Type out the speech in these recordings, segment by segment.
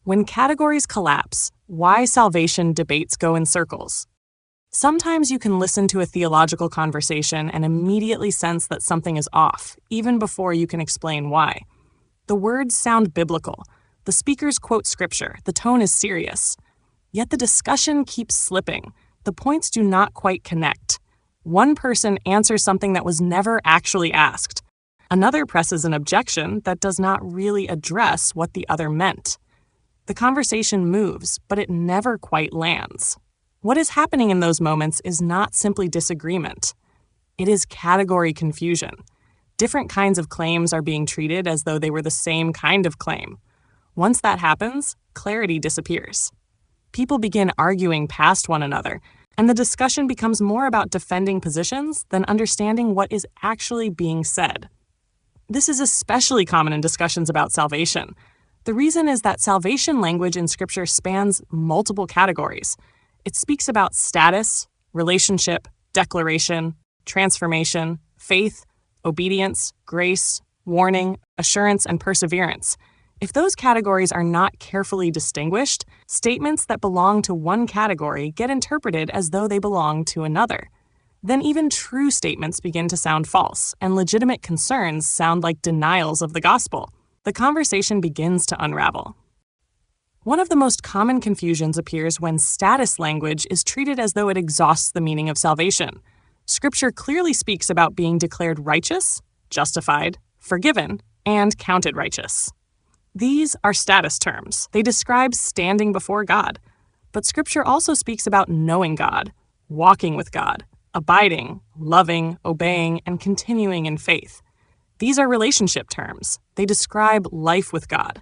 When categories collapse, why salvation debates go in circles. Sometimes you can listen to a theological conversation and immediately sense that something is off, even before you can explain why. The words sound biblical. The speakers quote scripture. The tone is serious. Yet the discussion keeps slipping. The points do not quite connect. One person answers something that was never actually asked. Another presses an objection that does not really address what the other meant. The conversation moves, but it never quite lands. What is happening in those moments is not simply disagreement. It is category confusion. Different kinds of claims are being treated as though they were the same kind of claim. Once that happens, clarity disappears. People begin arguing past one another, and the discussion becomes more about defending positions than understanding what is actually being said. This is especially common in discussions about salvation. The reason is that salvation language in Scripture spans multiple categories. It speaks about status, relationship, declaration, transformation, faith, obedience, grace, warning, assurance, and perseverance. If those categories are not carefully distinguished, statements that belong to one category get interpreted as though they belong to another. Then even true statements begin to sound false, and legitimate concerns sound like denials of the gospel. The conversation begins to unravel. One of the most common confusions appears when status language is treated as though it exhausts the meaning of salvation. Scripture clearly speaks about being declared righteous, justified, forgiven, and counted righteous. These are status terms. They describe standing before God. But Scripture also speaks about knowing God, walking with God, abiding, loving, obeying, and continuing in faith. These are relationship terms. They describe life with God.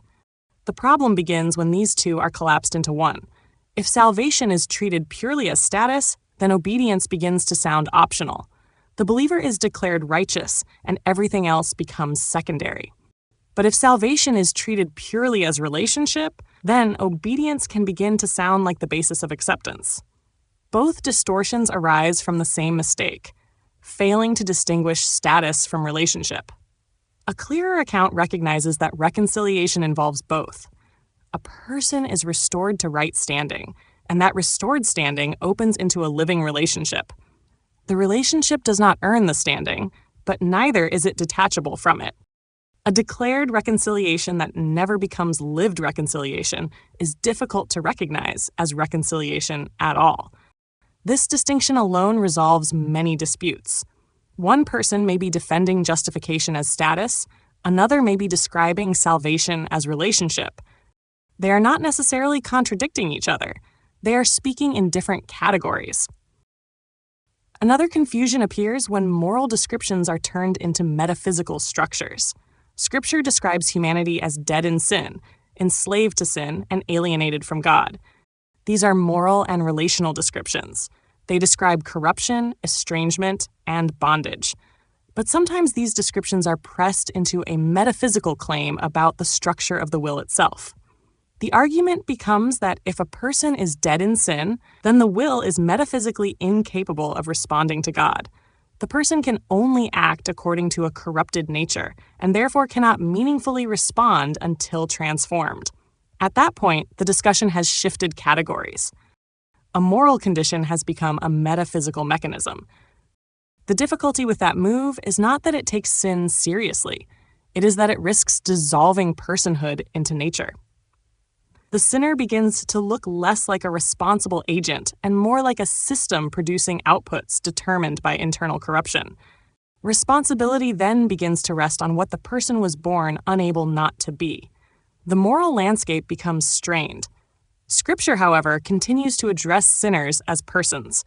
The problem begins when these two are collapsed into one. If salvation is treated purely as status, then obedience begins to sound optional. The believer is declared righteous, and everything else becomes secondary. But if salvation is treated purely as relationship, then obedience can begin to sound like the basis of acceptance. Both distortions arise from the same mistake, failing to distinguish status from relationship. A clearer account recognizes that reconciliation involves both. A person is restored to right standing, and that restored standing opens into a living relationship. The relationship does not earn the standing, but neither is it detachable from it. A declared reconciliation that never becomes lived reconciliation is difficult to recognize as reconciliation at all. This distinction alone resolves many disputes. One person may be defending justification as status, another may be describing salvation as relationship. They are not necessarily contradicting each other. They are speaking in different categories. Another confusion appears when moral descriptions are turned into metaphysical structures. Scripture describes humanity as dead in sin, enslaved to sin, and alienated from God. These are moral and relational descriptions. They describe corruption, estrangement, and bondage. But sometimes these descriptions are pressed into a metaphysical claim about the structure of the will itself. The argument becomes that if a person is dead in sin, then the will is metaphysically incapable of responding to God. The person can only act according to a corrupted nature, and therefore cannot meaningfully respond until transformed. At that point, the discussion has shifted categories. A moral condition has become a metaphysical mechanism. The difficulty with that move is not that it takes sin seriously. It is that it risks dissolving personhood into nature. The sinner begins to look less like a responsible agent and more like a system producing outputs determined by internal corruption. Responsibility then begins to rest on what the person was born unable not to be. The moral landscape becomes strained. Scripture, however, continues to address sinners as persons.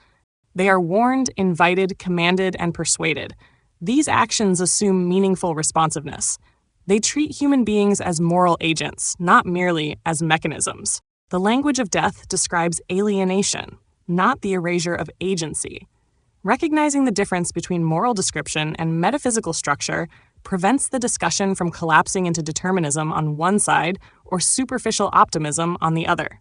They are warned, invited, commanded, and persuaded. These actions assume meaningful responsiveness. They treat human beings as moral agents, not merely as mechanisms. The language of death describes alienation, not the erasure of agency. Recognizing the difference between moral description and metaphysical structure prevents the discussion from collapsing into determinism on one side or superficial optimism on the other.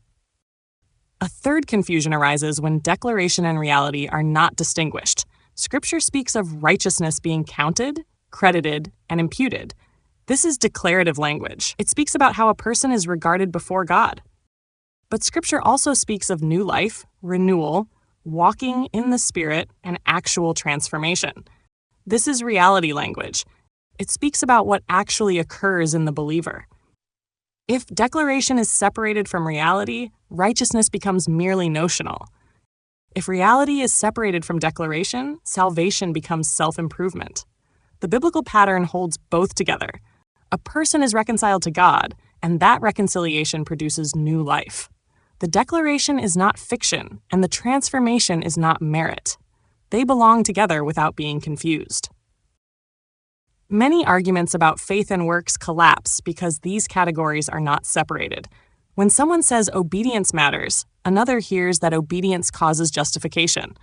A third confusion arises when declaration and reality are not distinguished. Scripture speaks of righteousness being counted, credited, and imputed. This is declarative language. It speaks about how a person is regarded before God. But Scripture also speaks of new life, renewal, walking in the Spirit, and actual transformation. This is reality language. It speaks about what actually occurs in the believer. If declaration is separated from reality, righteousness becomes merely notional. If reality is separated from declaration, salvation becomes self-improvement. The biblical pattern holds both together. A person is reconciled to God, and that reconciliation produces new life. The declaration is not fiction, and the transformation is not merit. They belong together without being confused. Many arguments about faith and works collapse because these categories are not separated. When someone says obedience matters, another hears that obedience causes justification.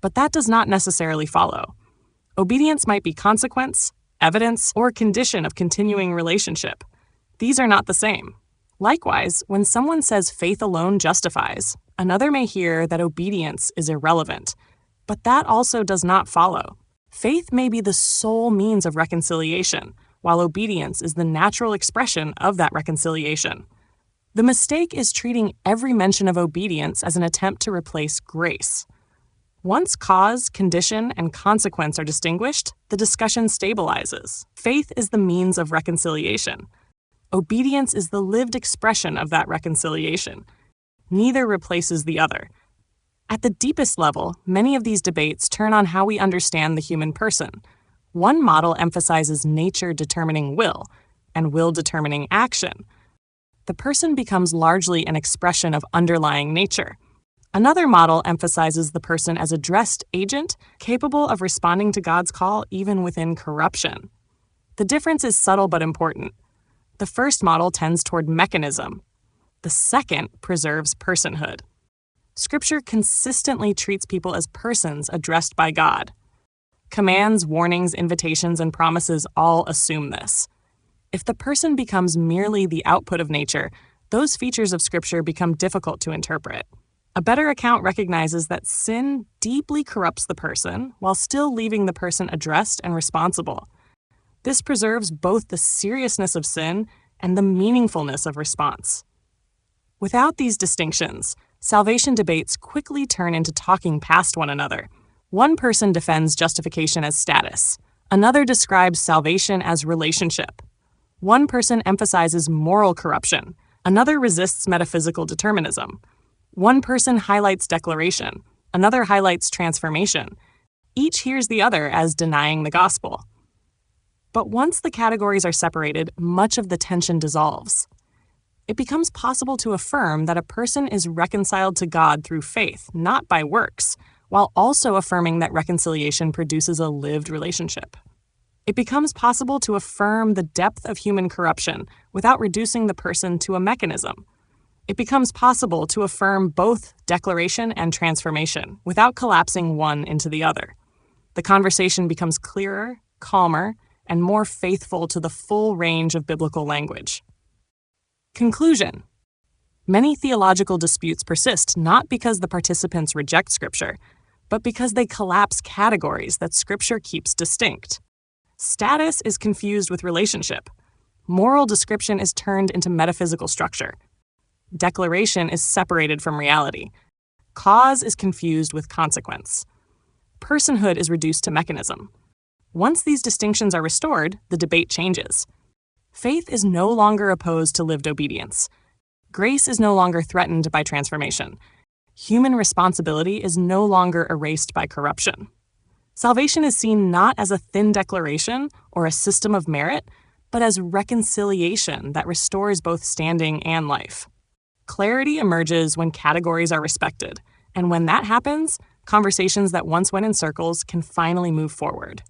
But that does not necessarily follow. Obedience might be consequence, evidence, or condition of continuing relationship. These are not the same. Likewise, when someone says faith alone justifies, another may hear that obedience is irrelevant. But that also does not follow. Faith may be the sole means of reconciliation, while obedience is the natural expression of that reconciliation. The mistake is treating every mention of obedience as an attempt to replace grace. Once cause, condition, and consequence are distinguished, the discussion stabilizes. Faith is the means of reconciliation. Obedience is the lived expression of that reconciliation. Neither replaces the other. At the deepest level, many of these debates turn on how we understand the human person. One model emphasizes nature determining will, and will determining action. The person becomes largely an expression of underlying nature. Another model emphasizes the person as a dressed agent, capable of responding to God's call even within corruption. The difference is subtle but important. The first model tends toward mechanism. The second preserves personhood. Scripture consistently treats people as persons addressed by God. Commands, warnings, invitations, and promises all assume this. If the person becomes merely the output of nature, those features of Scripture become difficult to interpret. A better account recognizes that sin deeply corrupts the person while still leaving the person addressed and responsible. This preserves both the seriousness of sin and the meaningfulness of response. Without these distinctions, salvation debates quickly turn into talking past one another. One person defends justification as status. Another describes salvation as relationship. One person emphasizes moral corruption. Another resists metaphysical determinism. One person highlights declaration. Another highlights transformation. Each hears the other as denying the gospel. But once the categories are separated, much of the tension dissolves. It becomes possible to affirm that a person is reconciled to God through faith, not by works, while also affirming that reconciliation produces a lived relationship. It becomes possible to affirm the depth of human corruption without reducing the person to a mechanism. It becomes possible to affirm both declaration and transformation without collapsing one into the other. The conversation becomes clearer, calmer, and more faithful to the full range of biblical language. Conclusion. Many theological disputes persist not because the participants reject Scripture, but because they collapse categories that Scripture keeps distinct. Status is confused with relationship. Moral description is turned into metaphysical structure. Declaration is separated from reality. Cause is confused with consequence. Personhood is reduced to mechanism. Once these distinctions are restored, the debate changes. Faith is no longer opposed to lived obedience. Grace is no longer threatened by transformation. Human responsibility is no longer erased by corruption. Salvation is seen not as a thin declaration or a system of merit, but as reconciliation that restores both standing and life. Clarity emerges when categories are respected, and when that happens, conversations that once went in circles can finally move forward.